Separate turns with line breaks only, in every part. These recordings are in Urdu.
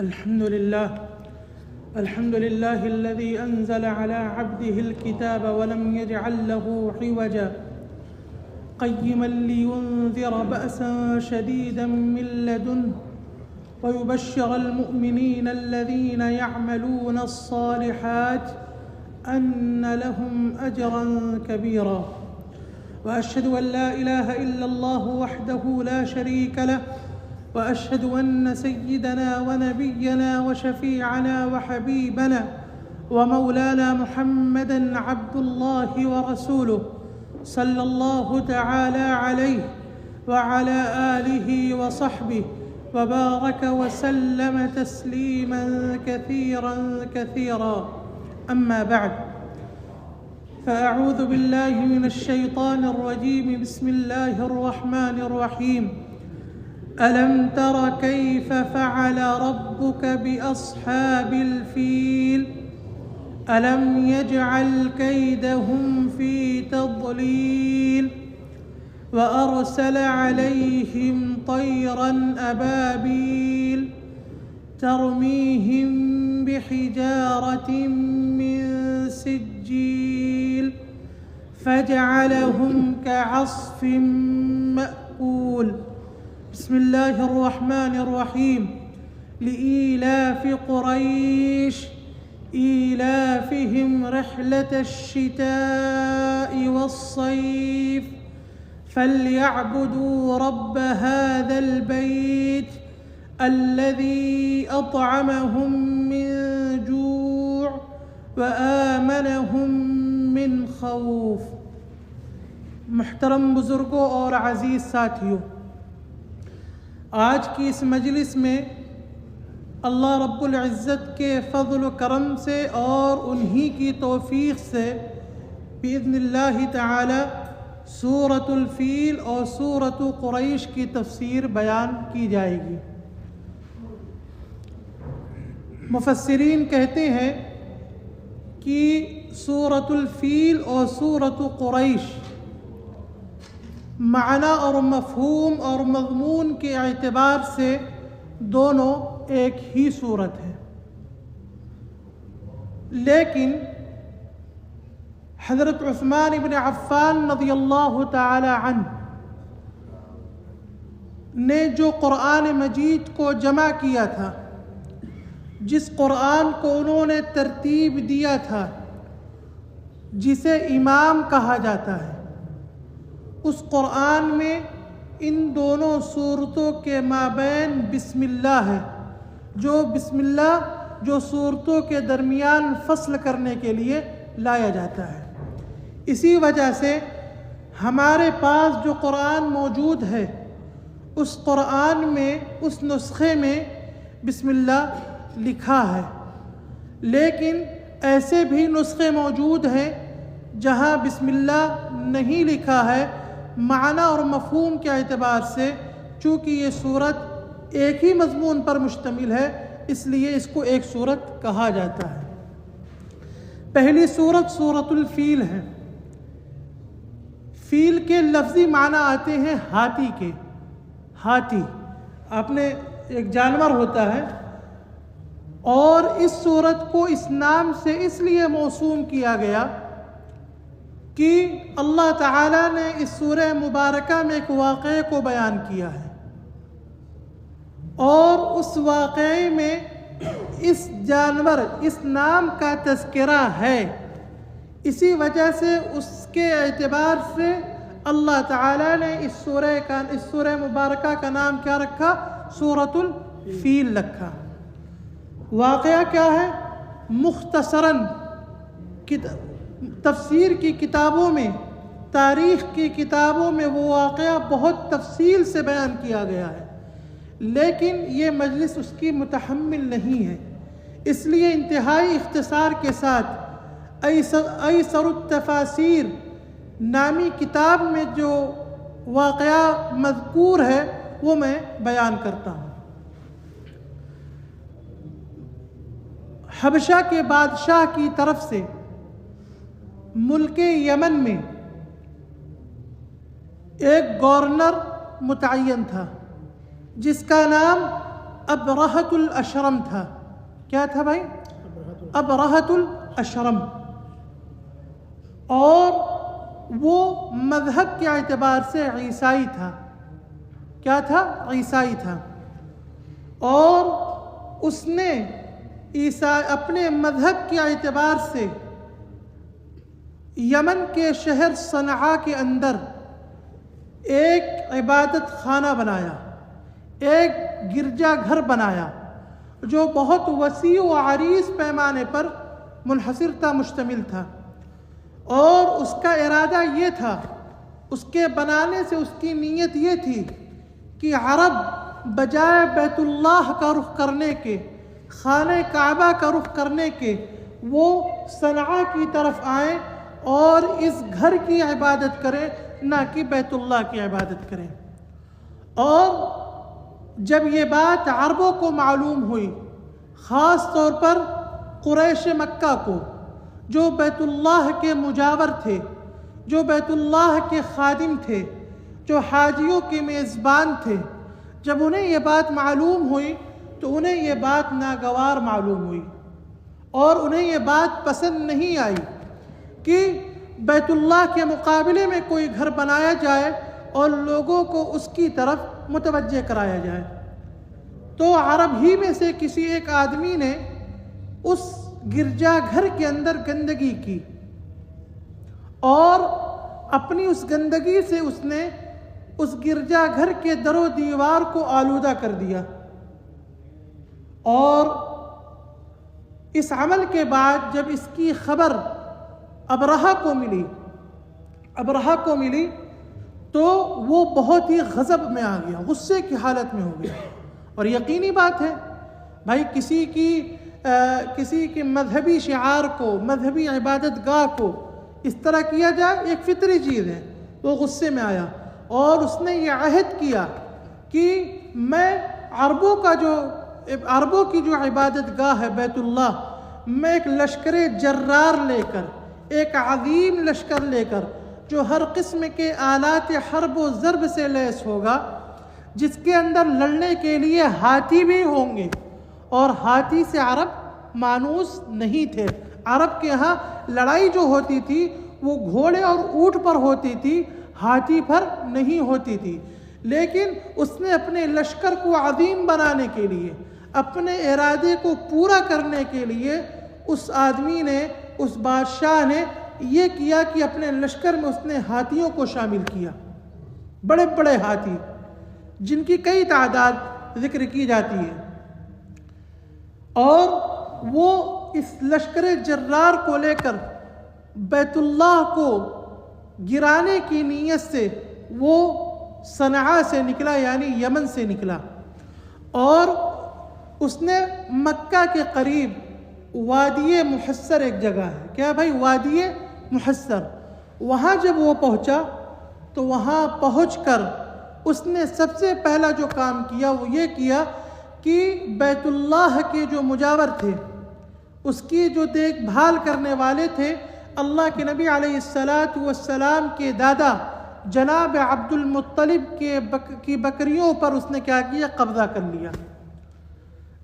الحمد لله الذي أنزل على عبده الكتاب ولم يجعل له عوجا قيما لينذر بأسا شديدا من لدنه ويبشر المؤمنين الذين يعملون الصالحات أن لهم أجرا كبيرا وأشهد أن لا إله إلا الله وحده لا شريك له وأشهد أن سيدنا ونبينا وشفيعنا وحبيبنا ومولانا محمدًا عبد الله ورسوله صلى الله تعالى عليه وعلى آله وصحبه وبارك وسلم تسليمًا كثيرًا كثيرًا. أما بعد، فأعوذ بالله من الشيطان الرجيم. بسم الله الرحمن الرحيم. ألم تر كيف فعل ربك بأصحاب الفيل ألم يجعل كيدهم في تضليل وأرسل عليهم طيرا أبابيل ترميهم بحجارة من سجيل فجعلهم كعصف مأكول. بسم الله الرحمن الرحيم. لإيلاف قريش إيلافهم رحلة الشتاء والصيف فليعبدوا رب هذا البيت الذي أطعمهم من جوع وآمنهم من خوف. محترم بزرگوں اور عزیز ساتھیوں، آج کی اس مجلس میں اللہ رب العزت کے فضل و کرم سے اور انہی کی توفیق سے بإذن اللہ تعالی سورۃ الفیل اور سورۃ قریش کی تفسیر بیان کی جائے گی۔ مفسرین کہتے ہیں کہ سورۃ الفیل اور سورۃ قریش معنی اور مفہوم اور مضمون کے اعتبار سے دونوں ایک ہی صورت ہے، لیکن حضرت عثمان بن عفان رضی اللہ تعالی عنہ نے جو قرآن مجید کو جمع کیا تھا، جس قرآن کو انہوں نے ترتیب دیا تھا، جسے امام کہا جاتا ہے، اس قرآن میں ان دونوں صورتوں کے مابین بسم اللہ ہے، جو بسم اللہ جو صورتوں کے درمیان فصل کرنے کے لیے لایا جاتا ہے۔ اسی وجہ سے ہمارے پاس جو قرآن موجود ہے، اس قرآن میں اس نسخے میں بسم اللہ لکھا ہے، لیکن ایسے بھی نسخے موجود ہیں جہاں بسم اللہ نہیں لکھا ہے۔ معنی اور مفہوم کے اعتبار سے چونکہ یہ سورت ایک ہی مضمون پر مشتمل ہے، اس لیے اس کو ایک سورت کہا جاتا ہے۔ پہلی سورت سورۃ الفیل ہے۔ فیل کے لفظی معنی آتے ہیں ہاتھی کے۔ ہاتھی آپ نے ایک جانور ہوتا ہے، اور اس سورت کو اس نام سے اس لیے موسوم کیا گیا کہ اللہ تعالیٰ نے اس سورہ مبارکہ میں ایک واقعے کو بیان کیا ہے، اور اس واقعے میں اس جانور اس نام کا تذکرہ ہے۔ اسی وجہ سے اس کے اعتبار سے اللہ تعالیٰ نے اس سورہ مبارکہ کا نام کیا رکھا؟ سورۃ الفیل رکھا۔ واقعہ کیا ہے؟ مختصراً تفسیر کی کتابوں میں، تاریخ کی کتابوں میں وہ واقعہ بہت تفصیل سے بیان کیا گیا ہے، لیکن یہ مجلس اس کی متحمل نہیں ہے، اس لیے انتہائی اختصار کے ساتھ ایسر التفاسیر نامی کتاب میں جو واقعہ مذکور ہے وہ میں بیان کرتا ہوں۔ حبشہ کے بادشاہ کی طرف سے ملک یمن میں ایک گورنر متعین تھا جس کا نام ابرہۃ الاشرم تھا. کیا تھا بھائی؟ ابرہۃ الاشرم. اور وہ مذہب کے اعتبار سے عیسائی تھا. کیا تھا؟ عیسائی تھا. اور اس نے اپنے مذہب کے اعتبار سے یمن کے شہر صنعاء کے اندر ایک عبادت خانہ بنایا، ایک گرجا گھر بنایا جو بہت وسیع و عریض پیمانے پر منحصر تھا، مشتمل تھا. اور اس کا ارادہ یہ تھا، اس کے بنانے سے اس کی نیت یہ تھی کہ عرب بجائے بیت اللہ کا رخ کرنے کے، خانہ کعبہ کا رخ کرنے کے، وہ صنعاء کی طرف آئیں اور اس گھر کی عبادت کریں، نہ کہ بیت اللہ کی عبادت کریں. اور جب یہ بات عربوں کو معلوم ہوئی، خاص طور پر قریش مکہ کو، جو بیت اللہ کے مجاور تھے، جو بیت اللہ کے خادم تھے، جو حاجیوں کے میزبان تھے، جب انہیں یہ بات معلوم ہوئی تو انہیں یہ بات ناگوار معلوم ہوئی اور انہیں یہ بات پسند نہیں آئی کہ بیت اللہ کے مقابلے میں کوئی گھر بنایا جائے اور لوگوں کو اس کی طرف متوجہ کرایا جائے. تو عرب ہی میں سے کسی ایک آدمی نے اس گرجا گھر کے اندر گندگی کی اور اپنی اس گندگی سے اس نے اس گرجا گھر کے در و دیوار کو آلودہ کر دیا. اور اس عمل کے بعد جب اس کی خبر ابرہہ کو ملی تو وہ بہت ہی غضب میں آ گیا، غصے کی حالت میں ہو گیا. اور یقینی بات ہے بھائی، کسی کی مذہبی شعار کو، مذہبی عبادت گاہ کو اس طرح کیا جائے، ایک فطری چیز ہے. وہ غصے میں آیا اور اس نے یہ عہد کیا کہ میں عربوں کی جو عبادت گاہ ہے بیت اللہ، میں ایک لشکر جرار لے کر، ایک عظیم لشکر لے کر، جو ہر قسم کے آلات حرب و ضرب سے لیس ہوگا، جس کے اندر لڑنے کے لیے ہاتھی بھی ہوں گے. اور ہاتھی سے عرب مانوس نہیں تھے. عرب کے ہاں لڑائی جو ہوتی تھی وہ گھوڑے اور اونٹ پر ہوتی تھی، ہاتھی پر نہیں ہوتی تھی. لیکن اس نے اپنے لشکر کو عظیم بنانے کے لیے، اپنے ارادے کو پورا کرنے کے لیے، اس آدمی نے، اس بادشاہ نے یہ کیا کہ اپنے لشکر میں اس نے ہاتھیوں کو شامل کیا. بڑے بڑے ہاتھی جن کی کئی تعداد ذکر کی جاتی ہے. اور وہ اس لشکر جرار کو لے کر بیت اللہ کو گرانے کی نیت سے وہ صنعاء سے نکلا، یعنی یمن سے نکلا. اور اس نے مکہ کے قریب وادی محصر ایک جگہ ہے. کیا بھائی؟ وادی محصر. وہاں جب وہ پہنچا تو وہاں پہنچ کر اس نے سب سے پہلا جو کام کیا وہ یہ کیا کہ بیت اللہ کے جو مجاور تھے، اس کی جو دیکھ بھال کرنے والے تھے، اللہ کے نبی علیہ السلام کے دادا جناب عبد المطلب کی بکریوں پر اس نے کیا کیا؟ قبضہ کر لیا.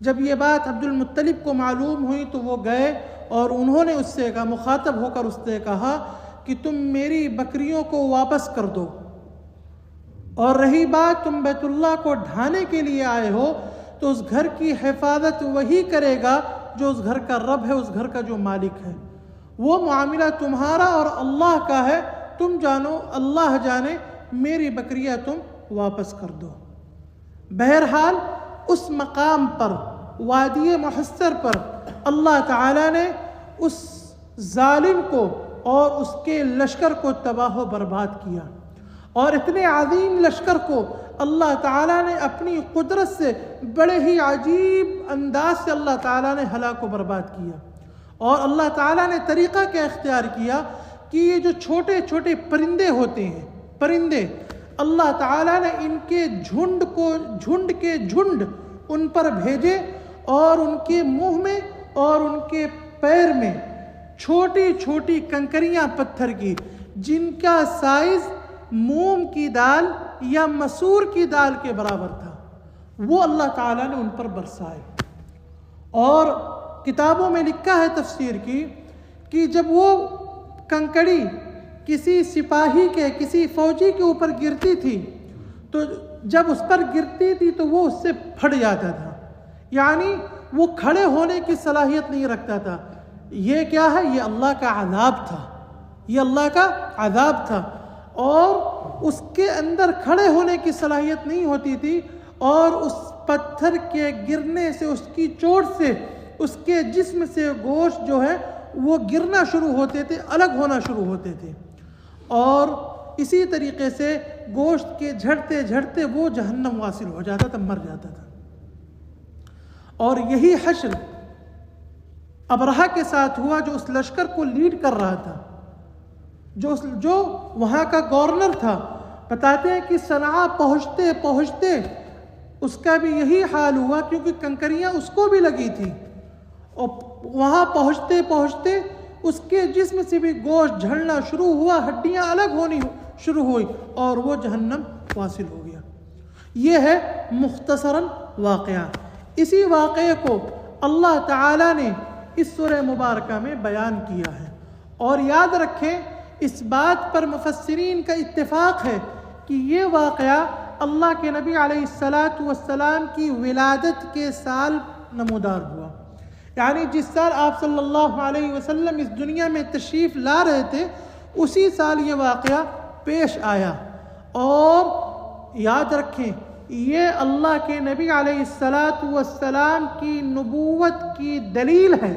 جب یہ بات عبد المطلب کو معلوم ہوئی تو وہ گئے اور انہوں نے اس سے کہا، مخاطب ہو کر اس سے کہا کہ تم میری بکریوں کو واپس کر دو، اور رہی بات تم بیت اللہ کو ڈھانے کے لیے آئے ہو تو اس گھر کی حفاظت وہی کرے گا جو اس گھر کا رب ہے، اس گھر کا جو مالک ہے. وہ معاملہ تمہارا اور اللہ کا ہے، تم جانو، اللہ جانے، میری بکریاں تم واپس کر دو. بہرحال اس مقام پر، وادی محصر پر، اللہ تعالیٰ نے اس ظالم کو اور اس کے لشکر کو تباہ و برباد کیا. اور اتنے عظیم لشکر کو اللہ تعالیٰ نے اپنی قدرت سے بڑے ہی عجیب انداز سے اللہ تعالیٰ نے ہلاک و برباد کیا. اور اللہ تعالیٰ نے طریقہ کیا اختیار کیا کہ یہ جو چھوٹے چھوٹے پرندے ہوتے ہیں، پرندے، اللہ تعالیٰ نے ان کے جھنڈ کے جھنڈ ان پر بھیجے اور ان کے منہ میں اور ان کے پیر میں چھوٹی چھوٹی کنکریاں پتھر کی، جن کا سائز موم کی دال یا مسور کی دال کے برابر تھا. وہ اللہ تعالیٰ نے ان پر برسائے۔ اور کتابوں میں لکھا ہے تفسیر کی کہ جب وہ کنکڑی کسی سپاہی کے کسی فوجی کے اوپر گرتی تھی تو جب اس پر گرتی تھی تو وہ اس سے پھٹ جاتا تھا، یعنی وہ کھڑے ہونے کی صلاحیت نہیں رکھتا تھا۔ یہ کیا ہے؟ یہ اللہ کا عذاب تھا، یہ اللہ کا عذاب تھا، اور اس کے اندر کھڑے ہونے کی صلاحیت نہیں ہوتی تھی، اور اس پتھر کے گرنے سے، اس کی چوٹ سے اس کے جسم سے گوشت جو ہے وہ گرنا شروع ہوتے تھے، الگ ہونا شروع ہوتے تھے، اور اسی طریقے سے گوشت کے جھڑتے جھڑتے وہ جہنم واصل ہو جاتا تھا، مر جاتا تھا۔ اور یہی حشر ابرہہ کے ساتھ ہوا، جو اس لشکر کو لیڈ کر رہا تھا، جو وہاں کا گورنر تھا۔ بتاتے ہیں کہ صنعاء پہنچتے پہنچتے اس کا بھی یہی حال ہوا، کیونکہ کنکریاں اس کو بھی لگی تھی، اور وہاں پہنچتے پہنچتے اس کے جسم سے بھی گوشت جھڑنا شروع ہوا، ہڈیاں الگ ہونی شروع ہوئی، اور وہ جہنم واصل ہو گیا۔ یہ ہے مختصراً واقعہ۔ اسی واقعے کو اللہ تعالیٰ نے اس سورہ مبارکہ میں بیان کیا ہے، اور یاد رکھیں اس بات پر مفسرین کا اتفاق ہے کہ یہ واقعہ اللہ کے نبی علیہ السلام کی ولادت کے سال نمودار ہوا، یعنی جس سال آپ صلی اللہ علیہ وسلم اس دنیا میں تشریف لا رہے تھے اسی سال یہ واقعہ پیش آیا۔ اور یاد رکھیں یہ اللہ کے نبی علیہ السلام کی نبوت کی دلیل ہے،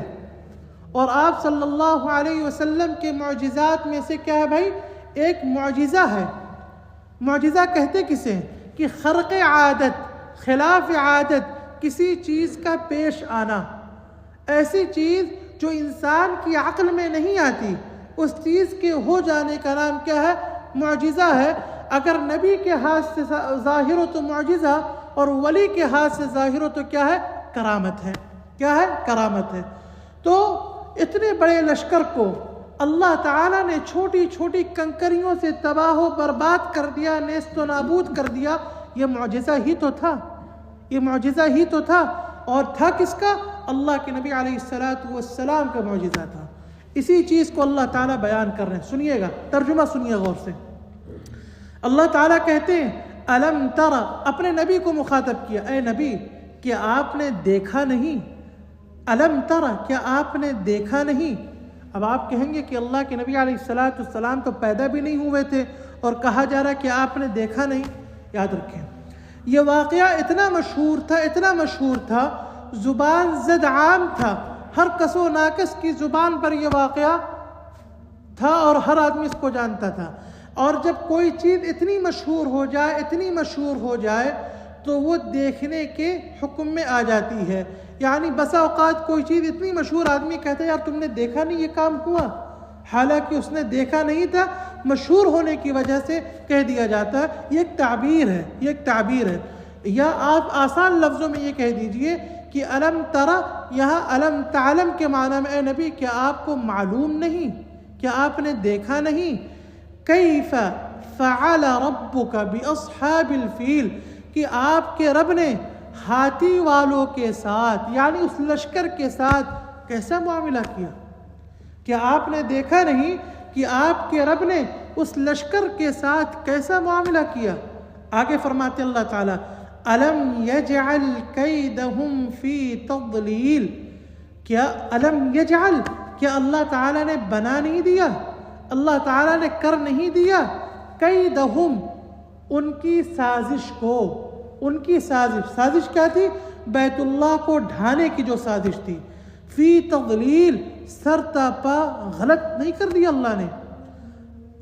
اور آپ صلی اللہ علیہ وسلم کے معجزات میں سے کیا ہے بھائی؟ ایک معجزہ ہے۔ معجزہ کہتے کسے؟ کہ خرق عادت، خلاف عادت کسی چیز کا پیش آنا، ایسی چیز جو انسان کی عقل میں نہیں آتی، اس چیز کے ہو جانے کا نام کیا ہے؟ معجزہ ہے۔ اگر نبی کے ہاتھ سے ظاہر ہو تو معجزہ، اور ولی کے ہاتھ سے ظاہر ہو تو کیا ہے؟ کرامت ہے۔ کیا ہے؟ کرامت ہے۔ تو اتنے بڑے لشکر کو اللہ تعالیٰ نے چھوٹی چھوٹی کنکریوں سے تباہ و برباد کر دیا، نیست و نابود کر دیا۔ یہ معجزہ ہی تو تھا، یہ معجزہ ہی تو تھا، اور تھا کس کا؟ اللہ کے نبی علیہ السلام کا معجزہ تھا۔ اسی چیز کو اللہ تعالیٰ بیان کر رہے ہیں، سنیے گا، ترجمہ سنیے غور سے۔ اللہ تعالیٰ کہتے ہیں الم تر، اپنے نبی کو مخاطب کیا، اے نبی کیا آپ نے دیکھا نہیں؟ الم تر، کیا آپ نے دیکھا نہیں؟ اب آپ کہیں گے کہ اللہ کے نبی علیہ السلام تو پیدا بھی نہیں ہوئے تھے، اور کہا جا رہا کہ آپ نے دیکھا نہیں۔ یاد رکھیں یہ واقعہ اتنا مشہور تھا، اتنا مشہور تھا، زبان زد عام تھا، ہر کس و ناکس کی زبان پر یہ واقعہ تھا، اور ہر آدمی اس کو جانتا تھا۔ اور جب کوئی چیز اتنی مشہور ہو جائے، اتنی مشہور ہو جائے تو وہ دیکھنے کے حکم میں آ جاتی ہے۔ یعنی بسا اوقات کوئی چیز اتنی مشہور، آدمی کہتا ہے یار تم نے دیکھا نہیں یہ کام ہوا، حالانکہ اس نے دیکھا نہیں تھا، مشہور ہونے کی وجہ سے کہہ دیا جاتا ہے۔ یہ ایک تعبیر ہے، یہ ایک تعبیر ہے۔ یا آپ آسان لفظوں میں یہ کہہ دیجئے کہ الم ترى، یہاں الم تعلم کے معنی میں اے نبی کیا آپ کو معلوم نہیں، کیا آپ نے دیکھا نہیں؟ کیف فعل ربک باصحاب الفیل، کہ آپ کے رب نے ہاتھی والوں کے ساتھ، یعنی اس لشکر کے ساتھ کیسا معاملہ کیا؟ کیا آپ نے دیکھا نہیں کہ آپ کے رب نے اس لشکر کے ساتھ کیسا معاملہ کیا؟ آگے فرماتے اللہ تعالیٰ الم یجعل کیدہم فی تضلیل، کیا الم یجعل، کیا اللہ تعالیٰ نے بنا نہیں دیا، اللہ تعالیٰ نے کر نہیں دیا کیدہم، ان کی سازش کو، ان کی سازش کیا تھی؟ بیت اللہ کو ڈھانے کی جو سازش تھی، فی تضلیل، سر تا پا غلط نہیں کر دیا اللہ نے،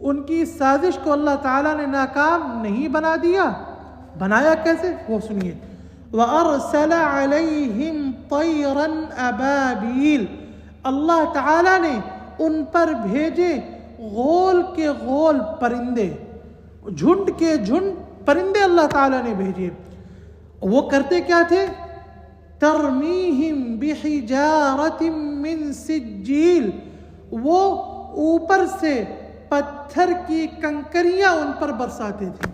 ان کی سازش کو اللہ تعالیٰ نے ناکام نہیں بنا دیا۔ بنایا کیسے؟ وہ سنیے، وَأَرْسَلَ عَلَيْهِمْ طَيْرًا أَبَابِيلَ، اللہ تعالیٰ نے ان پر بھیجے غول کے غول پرندے، جھنڈ کے جھنڈ پرندے اللہ تعالیٰ نے بھیجے۔ وہ کرتے کیا تھے؟ ترمیہم بحجارت من سجیل، وہ اوپر سے پتھر کی کنکریاں ان پر برساتے تھے،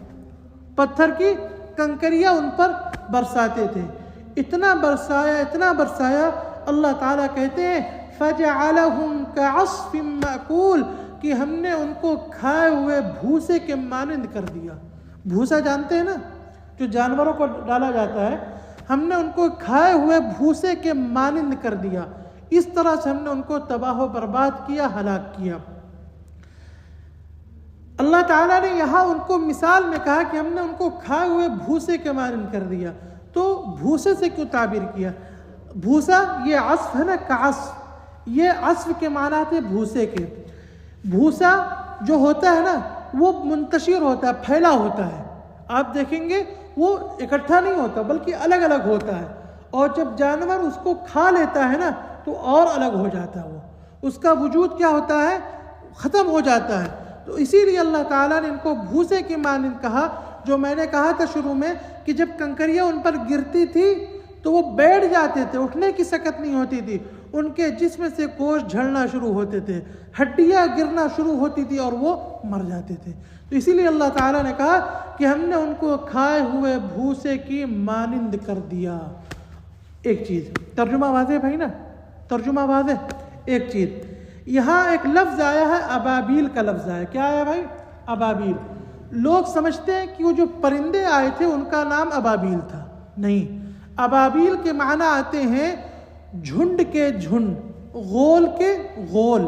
پتھر کی کنکریاں ان پر برساتے تھے. اتنا برسایا اللہ تعالیٰ کہتے ہیں فَجَعَلَهُمْ كَعَصْفٍ مَأْكُولٍ کہ ہم نے ان کو کھائے ہوئے بھوسے کے مانند کر دیا. بھوسا جانتے ہیں نا، جو جانوروں کو ڈالا جاتا ہے، ہم نے ان کو کھائے ہوئے بھوسے کے مانند کر دیا. اس طرح سے ہم نے ان کو تباہ و برباد کیا، ہلاک کیا. اللہ تعالیٰ نے یہاں ان کو مثال میں کہا کہ ہم نے ان کو کھائے ہوئے بھوسے کے مانند کر دیا. تو بھوسے سے کیوں تعبیر کیا؟ بھوسا یہ عصف ہے نا، کعصف، یہ عصف کے معنی تھے بھوسے کے. بھوسا جو ہوتا ہے نا وہ منتشر ہوتا ہے، پھیلا ہوتا ہے. آپ دیکھیں گے وہ اکٹھا نہیں ہوتا بلکہ الگ الگ ہوتا ہے، اور جب جانور اس کو کھا لیتا ہے نا تو اور الگ ہو جاتا ہے. وہ اس کا وجود کیا ہوتا ہے؟ ختم ہو جاتا ہے. تو اسی لیے اللہ تعالیٰ نے ان کو بھوسے کی مانند کہا. جو میں نے کہا تھا شروع میں کہ جب کنکریاں ان پر گرتی تھی تو وہ بیٹھ جاتے تھے، اٹھنے کی سکت نہیں ہوتی تھی. ان کے جسم سے گوشت جھڑنا شروع ہوتے تھے، ہڈیاں گرنا شروع ہوتی تھی اور وہ مر جاتے تھے. تو اسی لیے اللہ تعالیٰ نے کہا کہ ہم نے ان کو کھائے ہوئے بھوسے کی مانند کر دیا. ایک چیز ترجمہ واضح بھائی نا، ترجمہ واضح. ایک چیز یہاں ایک لفظ آیا ہے، ابابیل کا لفظ آیا. کیا آیا بھائی؟ ابابیل. لوگ سمجھتے ہیں کہ وہ جو پرندے آئے تھے ان کا نام ابابیل تھا. نہیں، ابابیل کے معنی آتے ہیں جھنڈ کے جھنڈ، غول کے غول.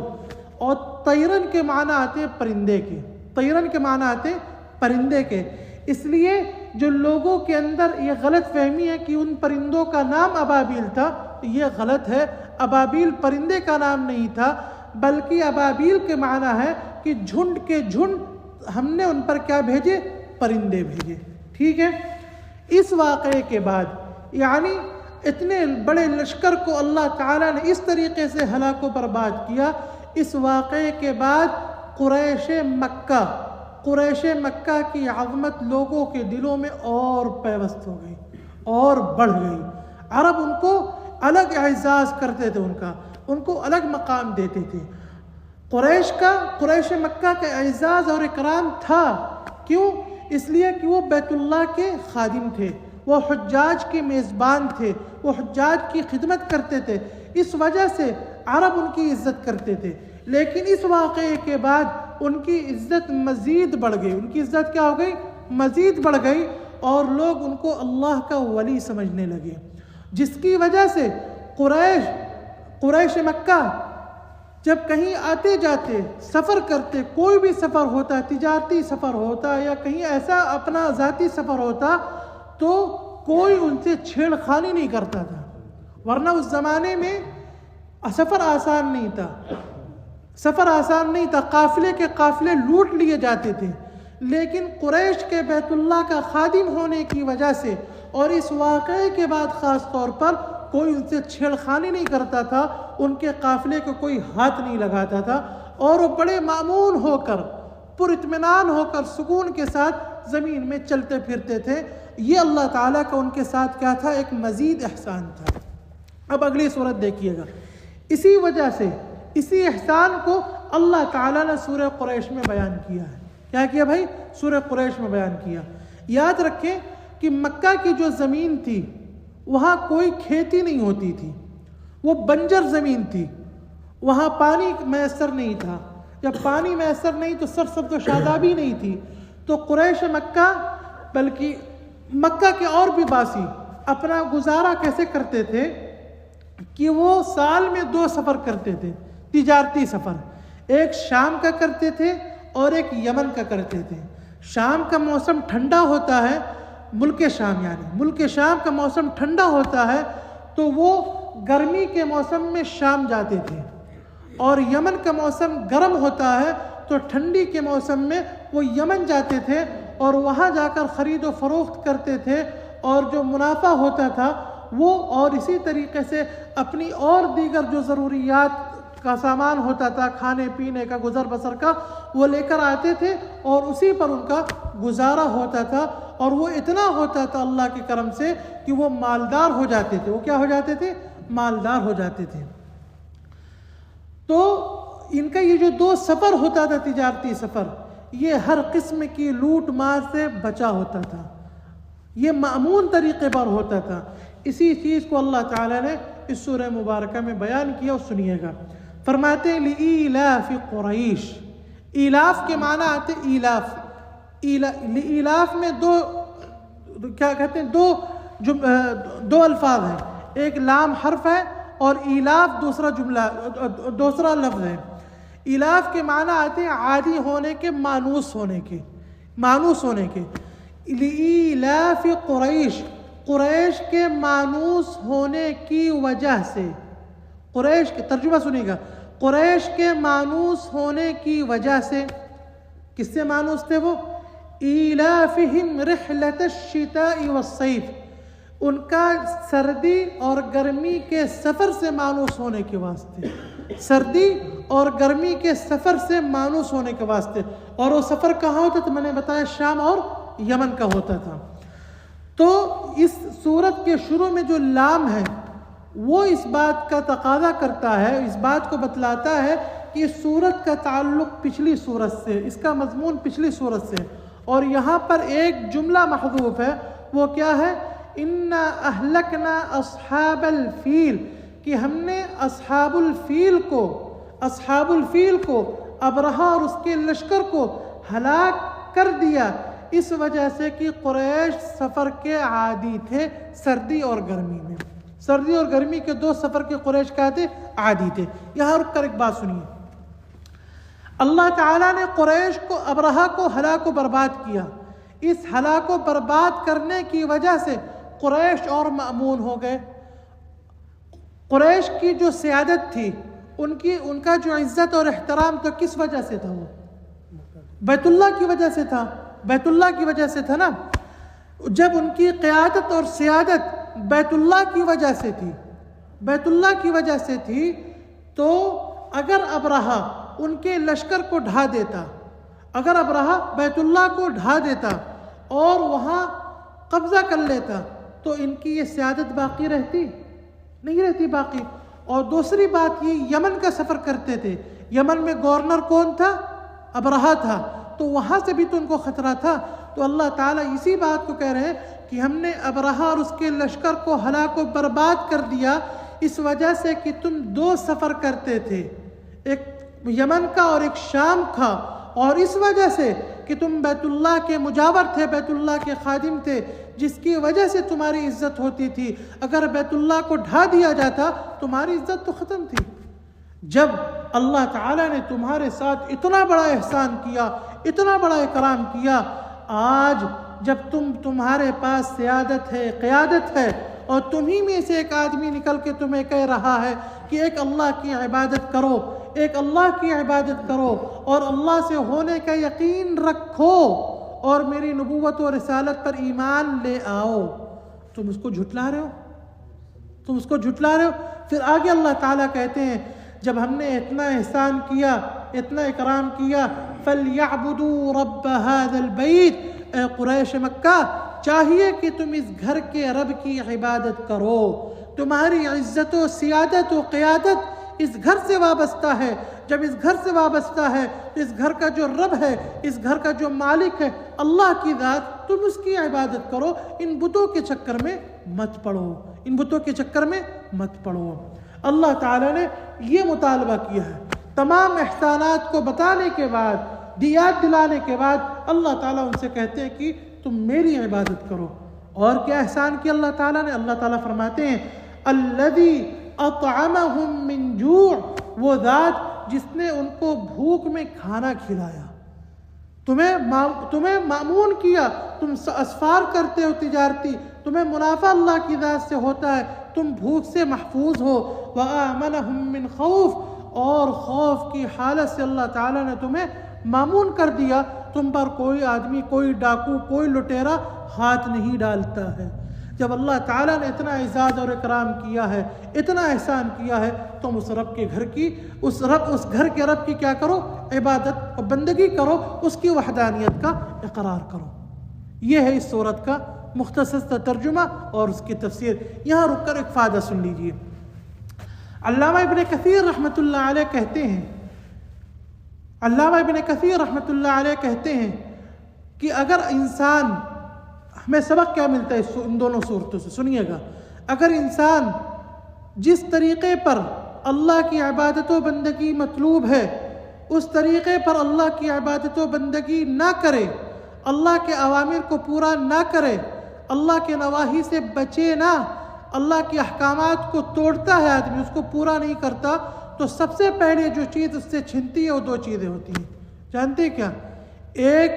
اور طیرن کے معنی آتے ہیں پرندے کے. طیرن کے معنی آتے ہیں پرندے کے. اس لیے جو لوگوں کے اندر یہ غلط فہمی ہے کہ ان پرندوں کا نام ابابیل تھا، یہ غلط ہے. ابابیل پرندے کا نام نہیں تھا، بلکہ ابابیل کے معنی ہے کہ جھنڈ کے جھنڈ ہم نے ان پر کیا بھیجے؟ پرندے بھیجے. ٹھیک ہے. اس واقعے کے بعد یعنی اتنے بڑے لشکر کو اللہ تعالیٰ نے اس طریقے سے ہلاک و برباد کیا. اس واقعے کے بعد قریش مکہ کی عظمت لوگوں کے دلوں میں اور پیوست ہو گئی اور بڑھ گئی. عرب ان کو الگ اعزاز کرتے تھے، ان کو الگ مقام دیتے تھے. قریش مکہ کا اعزاز اور اکرام تھا. کیوں؟ اس لیے کہ وہ بیت اللہ کے خادم تھے، وہ حجاج کے میزبان تھے، وہ حجاج کی خدمت کرتے تھے. اس وجہ سے عرب ان کی عزت کرتے تھے. لیکن اس واقعے کے بعد ان کی عزت مزید بڑھ گئی. ان کی عزت کیا ہو گئی؟ مزید بڑھ گئی، اور لوگ ان کو اللہ کا ولی سمجھنے لگے، جس کی وجہ سے قریش مکہ جب کہیں آتے جاتے، سفر کرتے، کوئی بھی سفر ہوتا، تجارتی سفر ہوتا یا کہیں ایسا اپنا ذاتی سفر ہوتا، تو کوئی ان سے چھیڑ خانی نہیں کرتا تھا. ورنہ اس زمانے میں سفر آسان نہیں تھا. قافلے کے قافلے لوٹ لیے جاتے تھے. لیکن قریش کے بیت اللہ کا خادم ہونے کی وجہ سے اور اس واقعے کے بعد خاص طور پر کوئی ان سے چھیڑ خانی نہیں کرتا تھا، ان کے قافلے کو کوئی ہاتھ نہیں لگاتا تھا، اور وہ بڑے مامون ہو کر، پر اطمینان ہو کر، سکون کے ساتھ زمین میں چلتے پھرتے تھے. یہ اللہ تعالیٰ کا ان کے ساتھ کیا تھا؟ ایک مزید احسان تھا. اب اگلی صورت دیکھیے گا. اسی وجہ سے اسی احسان کو اللہ تعالیٰ نے سورہ قریش میں بیان کیا ہے. کیا کیا بھائی؟ سورہ قریش میں بیان کیا. یاد رکھیں کہ مکہ کی جو زمین تھی وہاں کوئی کھیتی نہیں ہوتی تھی، وہ بنجر زمین تھی. وہاں پانی میسر نہیں تھا. جب پانی میسر نہیں تو سرسبز و شادابی نہیں تھی. تو قریش مکہ، بلکہ مکہ کے اور بھی باسی اپنا گزارا کیسے کرتے تھے کہ وہ سال میں 2 سفر کرتے تھے، تجارتی سفر. ایک شام کا کرتے تھے اور ایک یمن کا کرتے تھے. شام کا موسم ٹھنڈا ہوتا ہے، ملک شام کا موسم ٹھنڈا ہوتا ہے تو وہ گرمی کے موسم میں شام جاتے تھے، اور یمن کا موسم گرم ہوتا ہے تو ٹھنڈی کے موسم میں وہ یمن جاتے تھے اور وہاں جا کر خرید و فروخت کرتے تھے، اور جو منافع ہوتا تھا وہ، اور اسی طریقے سے اپنی اور دیگر جو ضروریات کا سامان ہوتا تھا، کھانے پینے کا، گزر بسر کا، وہ لے کر آتے تھے اور اسی پر ان کا گزارا ہوتا تھا. اور وہ اتنا ہوتا تھا اللہ کے کرم سے کہ وہ مالدار ہو جاتے تھے. وہ کیا ہو جاتے تھے؟ مالدار ہو جاتے تھے. تو ان کا یہ جو 2 سفر ہوتا تھا، تجارتی سفر، یہ ہر قسم کی لوٹ مار سے بچا ہوتا تھا. یہ معمول طریقے پر ہوتا تھا. اسی چیز کو اللہ تعالیٰ نے اس سورہ مبارکہ میں بیان کیا اور سنیے گا. فرماتے ہیں لإیلاف قریش. ایلاف کے معنی آتے ایلاف. ایلاف میں کیا کہتے ہیں دو الفاظ ہیں. ایک لام حرف ہے اور ایلاف دوسرا لفظ ہے. ایلاف کے معنی آتے ہیں عادی ہونے کے، مانوس ہونے کے. لإیلاف قریش، قریش کے مانوس ہونے کی وجہ سے. قریش کے ترجمہ سنیے گا. قریش کے مانوس ہونے کی وجہ سے. کس سے مانوس تھے وہ؟ ایلافہم رحلۃ الشتاء والصیف، ان کا سردی اور گرمی کے سفر سے مانوس ہونے کے واسطے. سردی اور گرمی کے سفر سے مانوس ہونے کے واسطے. اور وہ سفر کہاں ہوتا تھا؟ میں نے بتایا شام اور یمن کا ہوتا تھا. تو اس سورت کے شروع میں جو لام ہے وہ اس بات کا تقاضا کرتا ہے، اس بات کو بتلاتا ہے کہ اس سورت کا تعلق پچھلی سورت سے، اس کا مضمون پچھلی سورت سے. اور یہاں پر ایک جملہ محذوف ہے. وہ کیا ہے؟ انا اہلکنا اصحاب الفیل، کہ ہم نے اصحاب الفیل کو ابرہہ اور اس کے لشکر کو ہلاک کر دیا، اس وجہ سے کہ قریش سفر کے عادی تھے سردی اور گرمی میں. سردی اور گرمی کے دو سفر کے قریش کیا تھے؟ عادی تھے. یہاں رک کر ایک بات سنیے. اللہ تعالیٰ نے قریش کو، ابرہہ کو ہلاک و برباد کیا. اس ہلاک و برباد کرنے کی وجہ سے قریش اور مأمون ہو گئے. قریش کی جو سیادت تھی، ان کا جو عزت اور احترام تو کس وجہ سے تھا؟ وہ بیت اللہ کی وجہ سے تھا. بیت اللہ کی وجہ سے تھا نا. جب ان کی قیادت اور سیادت بیت اللہ کی وجہ سے تھی، بیت اللہ کی وجہ سے تھی، تو اگر ابرہہ ان کے لشکر کو ڈھا دیتا، اگر ابرہہ بیت اللہ کو ڈھا دیتا اور وہاں قبضہ کر لیتا، تو ان کی یہ سیادت باقی رہتی؟ نہیں رہتی باقی. اور دوسری بات یہ یمن کا سفر کرتے تھے. یمن میں گورنر کون تھا؟ ابرہہ تھا. تو وہاں سے بھی تو ان کو خطرہ تھا. تو اللہ تعالیٰ اسی بات کو کہہ رہے ہیں کہ ہم نے ابرہہ اور اس کے لشکر کو ہلاک و برباد کر دیا اس وجہ سے کہ تم دو سفر کرتے تھے، ایک یمن کا اور ایک شام کا، اور اس وجہ سے کہ تم بیت اللہ کے مجاور تھے، بیت اللہ کے خادم تھے، جس کی وجہ سے تمہاری عزت ہوتی تھی. اگر بیت اللہ کو ڈھا دیا جاتا تمہاری عزت تو ختم تھی. جب اللہ تعالیٰ نے تمہارے ساتھ اتنا بڑا احسان کیا، اتنا بڑا اکرام کیا، آج جب تمہارے پاس سیادت ہے، قیادت ہے، اور تمہیں میں سے ایک آدمی نکل کے تمہیں کہہ رہا ہے کہ ایک اللہ کی عبادت کرو، ایک اللہ کی عبادت کرو اور اللہ سے ہونے کا یقین رکھو اور میری نبوت و رسالت پر ایمان لے آؤ، تم اس کو جھٹلا رہے ہو. پھر آگے اللہ تعالیٰ کہتے ہیں جب ہم نے اتنا احسان کیا، اتنا اکرام کیا، فَلْيَعْبُدُوا رَبَّ هَذَا الْبَيْتِ، اے قریش مکہ چاہیے کہ تم اس گھر کے رب کی عبادت کرو. تمہاری عزت و سیادت و قیادت اس گھر سے وابستہ ہے. جب اس گھر سے وابستہ ہے تو اس گھر کا جو رب ہے، اس گھر کا جو مالک ہے اللہ کی ذات، تم اس کی عبادت کرو. ان بتوں کے چکر میں مت پڑو. اللہ تعالیٰ نے یہ مطالبہ کیا ہے. تمام احسانات کو بتانے کے بعد، دیات دلانے کے بعد، اللہ تعالیٰ ان سے کہتے ہیں کہ تم میری عبادت کرو. اور کیا احسان کیا اللہ تعالیٰ نے؟ اللہ تعالیٰ فرماتے ہیں الذی اطعمہم من جوع، وہ ذات جس نے ان کو بھوک میں کھانا کھلایا. تمہیں مامون کیا، تم اسفار کرتے ہو تجارتی، تمہیں منافع اللہ کی ذات سے ہوتا ہے، تم بھوک سے محفوظ ہو. وآمنہم من خوف، اور خوف کی حالت سے اللہ تعالیٰ نے تمہیں مامون کر دیا. تم پر کوئی آدمی، کوئی ڈاکو، کوئی لٹیرا ہاتھ نہیں ڈالتا ہے. جب اللہ تعالیٰ نے اتنا اعزاز اور اکرام کیا ہے، اتنا احسان کیا ہے، تم اس رب کے گھر کی، اس گھر کے رب کی کیا کرو؟ عبادت اور بندگی کرو، اس کی وحدانیت کا اقرار کرو. یہ ہے اس سورت کا مختصر ترجمہ اور اس کی تفسیر. یہاں رک کر ایک فائدہ سن لیجئے. علامہ ابن کثیر رحمۃ اللہ علیہ کہتے ہیں کہ اگر انسان ہمیں سبق کیا ملتا ہے ان دونوں صورتوں سے؟ سنیے گا، اگر انسان جس طریقے پر اللہ کی عبادت و بندگی مطلوب ہے اس طریقے پر اللہ کی عبادت و بندگی نہ کرے، اللہ کے اوامر کو پورا نہ کرے، اللہ کے نواہی سے بچے نہ، اللہ کے احکامات کو توڑتا ہے آدمی، اس کو پورا نہیں کرتا، تو سب سے پہلے جو چیز اس سے چھنتی ہے وہ دو چیزیں ہوتی ہیں، جانتے ہیں کیا؟ ایک،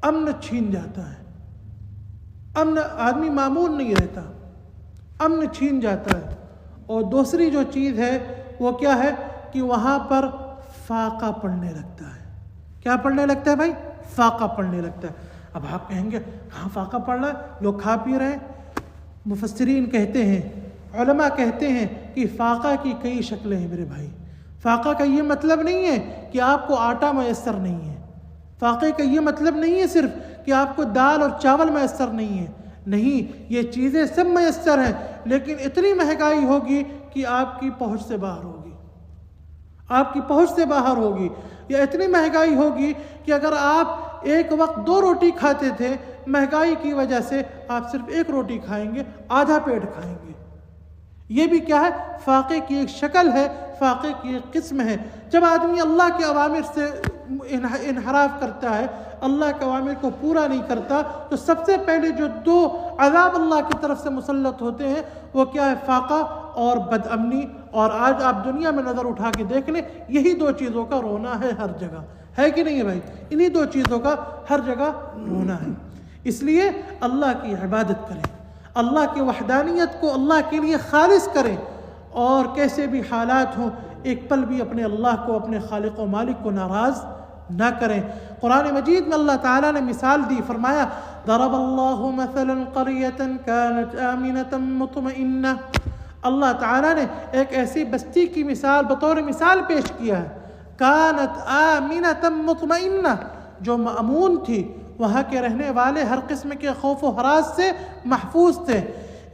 امن چھین جاتا ہے، امن، آدمی معمول نہیں رہتا، امن چھین جاتا ہے، اور دوسری جو چیز ہے وہ کیا ہے کہ وہاں پر فاقہ پڑنے لگتا ہے۔ کیا پڑنے لگتا ہے بھائی؟ فاقہ پڑنے لگتا ہے۔ اب آپ کہیں گے کہاں فاقہ پڑ رہا ہے، لوگ کھا پی رہے ہیں؟ مفسرین کہتے ہیں، علماء کہتے ہیں کہ فاقہ کی کئی شکلیں ہیں میرے بھائی۔ فاقہ کا یہ مطلب نہیں ہے کہ آپ کو آٹا میسر نہیں ہے، فاقے کا یہ مطلب نہیں ہے صرف کہ آپ کو دال اور چاول میسر نہیں ہے، نہیں، یہ چیزیں سب میسر ہیں، لیکن اتنی مہنگائی ہوگی کہ آپ کی پہنچ سے باہر ہوگی، آپ کی پہنچ سے باہر ہوگی، یا اتنی مہنگائی ہوگی کہ اگر آپ ایک وقت 2 روٹی کھاتے تھے، مہنگائی کی وجہ سے آپ صرف 1 روٹی کھائیں گے، آدھا پیٹ کھائیں گے۔ یہ بھی کیا ہے؟ فاقے کی ایک شکل ہے، فاقے کی ایک قسم ہے۔ جب آدمی اللہ کے اوامر سے انحراف کرتا ہے، اللہ کے اوامر کو پورا نہیں کرتا، تو سب سے پہلے جو 2 عذاب اللہ کی طرف سے مسلط ہوتے ہیں وہ کیا ہے؟ فاقہ اور بد امنی۔ اور آج آپ دنیا میں نظر اٹھا کے دیکھ لیں، یہی 2 چیزوں کا رونا ہے ہر جگہ، ہے کہ نہیں ہے بھائی؟ انہی 2 چیزوں کا ہر جگہ رونا ہے۔ اس لیے اللہ کی عبادت کریں، اللہ کی وحدانیت کو اللہ کے لیے خالص کریں، اور کیسے بھی حالات ہوں ایک پل بھی اپنے اللہ کو، اپنے خالق و مالک کو ناراض نہ کریں۔ قرآن مجید میں اللہ تعالیٰ نے مثال دی، فرمایا ضرب اللہ مثلا قریۃ کانت آمنۃ مطمئنہ۔ اللہ تعالیٰ نے ایک ایسی بستی کی مثال بطور مثال پیش کیا ہے، کانت آمنۃ مطمئنہ، جو مأمون تھی، وہاں کے رہنے والے ہر قسم کے خوف و ہراس سے محفوظ تھے۔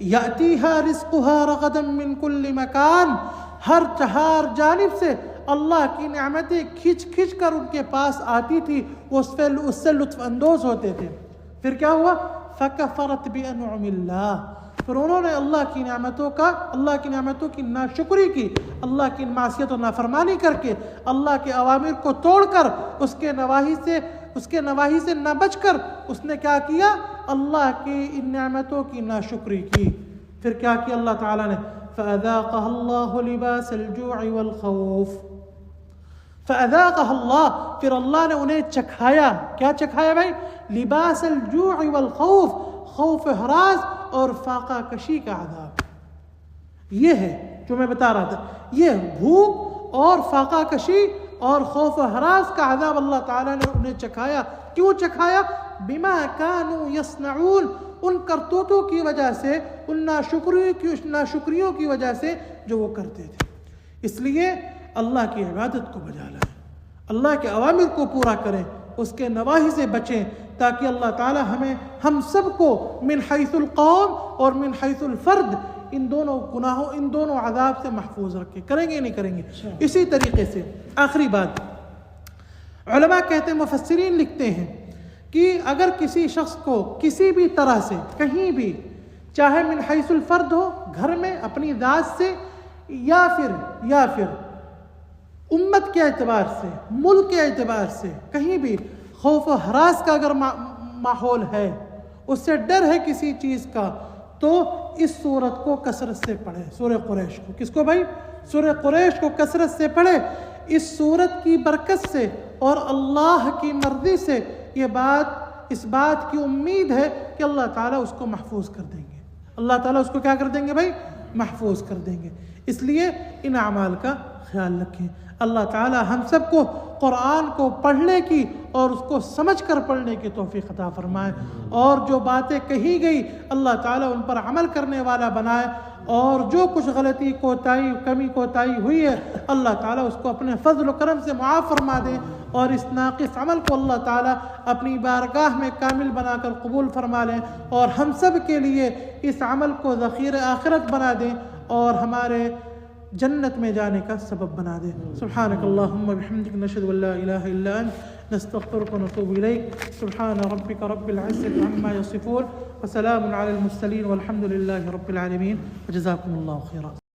یأتیہا رزقہا رغدا من کل مکان، ہر چہار جانب سے اللہ کی نعمتیں کھچ کھچ کر ان کے پاس آتی تھی، وہ اس سے لطف اندوز ہوتے تھے۔ پھر کیا ہوا؟ فکفرت بانعم اللہ، پھر انہوں نے اللہ کی نعمتوں کی ناشکری کی، اللہ کی معصیت و نافرمانی کر کے، اللہ کے اوامر کو توڑ کر، اس کے نواہی سے نہ بچ کر، اس نے کیا کیا؟ اللہ کی ان نعمتوں کی ناشکری کی۔ پھر کیا کیا اللہ تعالیٰ نے؟ فَأَذَاقَهَا اللَّهُ لِبَاسَ الْجُوعِ وَالْخَوْفِ، فَأَذَاقَهَا اللَّهُ، پھر اللہ نے انہیں چکھایا۔ کیا چکھایا بھائی؟ لباس الجوع والخوف، خوف ہراس اور فاقہ کشی کا عذاب۔ یہ ہے جو میں بتا رہا تھا، یہ بھوک اور فاقہ کشی اور خوف و ہراس کا عذاب اللہ تعالیٰ نے انہیں چکھایا۔ کیوں چکھایا؟ بما كانوا يصنعون، ان کرتوتوں کی وجہ سے، ان ناشکریوں کی وجہ سے جو وہ کرتے تھے۔ اس لیے اللہ کی عبادت کو بجا لائیں، اللہ کے اوامر کو پورا کریں، اس کے نواہی سے بچیں، تاکہ اللہ تعالی ہم سب کو من حیث القوم اور من حیث الفرد ان دونوں گناہوں، ان دونوں عذاب سے محفوظ رکھے۔ کریں گے نہیں کریں گے؟ اسی طریقے سے آخری بات، علماء کہتے ہیں، مفسرین لکھتے ہیں کہ اگر کسی شخص کو کسی بھی طرح سے کہیں بھی، چاہے من حیث الفرد ہو، گھر میں اپنی ذات سے، یا پھر امت کے اعتبار سے، ملک کے اعتبار سے، کہیں بھی خوف و ہراس کا اگر ماحول ہے، اس سے ڈر ہے کسی چیز کا، تو اس سورت کو کثرت سے پڑھے، سورہ قریش کو۔ کس کو بھائی؟ سورہ قریش کو کثرت سے پڑھے۔ اس سورت کی برکت سے اور اللہ کی مرضی سے اس بات کی امید ہے کہ اللہ تعالیٰ اس کو محفوظ کر دیں گے، اللہ تعالیٰ اس کو کیا کر دیں گے بھائی؟ محفوظ کر دیں گے۔ اس لیے ان اعمال کا خیال رکھیں۔ اللہ تعالیٰ ہم سب کو قرآن کو پڑھنے کی اور اس کو سمجھ کر پڑھنے کی توفیق عطا فرمائے، اور جو باتیں کہی گئی اللہ تعالیٰ ان پر عمل کرنے والا بنائے، اور جو کچھ غلطی، کوتاہی، کمی کوتاہی ہوئی ہے اللہ تعالیٰ اس کو اپنے فضل و کرم سے معاف فرما دے، اور اس ناقص عمل کو اللہ تعالیٰ اپنی بارگاہ میں کامل بنا کر قبول فرما لیں، اور ہم سب کے لیے اس عمل کو ذخیرہ آخرت بنا دیں، اور ہمارے جنت میں جانے کا سبب بنا دے۔ سبحانک اللہم و بحمدک، نشہد ان لا الہ الا انت، نستغفرك ونتوب إليك. سبحان ربك رب العزة عما يصفون وسلام على المرسلين والحمد لله رب العالمين وجزاكم الله خيرا.